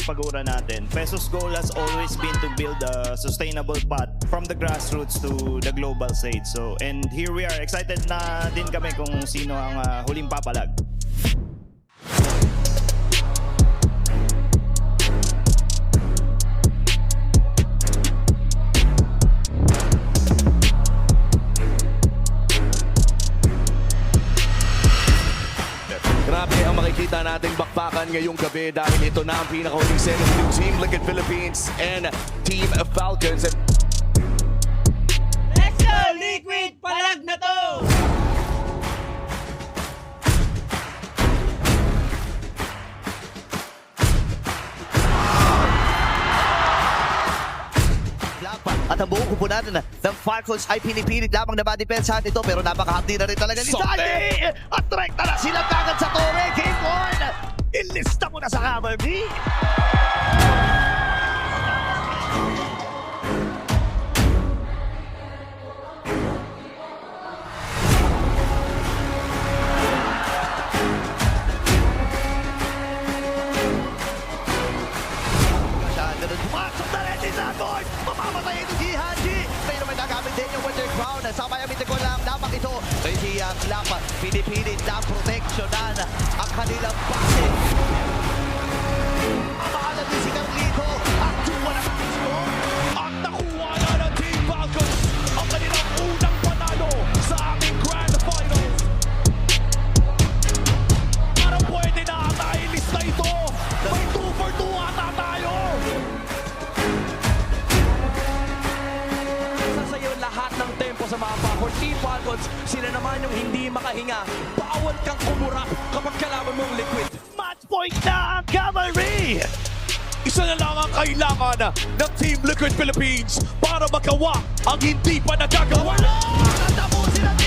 pinagpagura natin. Peso's goal has always been to build a sustainable path from the grassroots to the global stage. So, and here we are. Excited na din kami kung sino ang huling papalag. Grabe ang makikita nating bakbakan ngayong gabi dahil ito na ang pinakahuling set ng Team Liquid Philippines and Team Falcons. Let's go, Liquid! Palag na to! At ang buong kupunan ng Falcons ay pinipilit lamang na ma-depensahan ito pero napakahapdi na rin talaga ni Sandy! At rekta na sila kagad sa tore! Game 1! Ilista mo na sa Hammer B! Pumasok na rin si Sanboy! Mamamatay ito si Hanji! Pero may nagamit din yung Wonder Crown. Sa Miami ko lang dapat ito. Kaya si Klapa pinipilit na proteksyonan ang kanilang base. Mamahala din si Carlito. At tuwa na gusto. At nakuha na ng Team Falcons ang kanilang unang panalo sa aming Grand Finals. Parang pwede na ata ilista ito. May 2 for 2 ata tayo. Sasayaw lahat ng tempo sa mapa. For Team Falcons, sila naman yung hindi makahinga. Bawal kang kumurap kapag kalaban mong Liquid. Match point na ang Cavalry! Isa na lang ang kailangan ng Team Liquid Philippines para magawa ang hindi pa nagagawa. Wala! Natapusin ang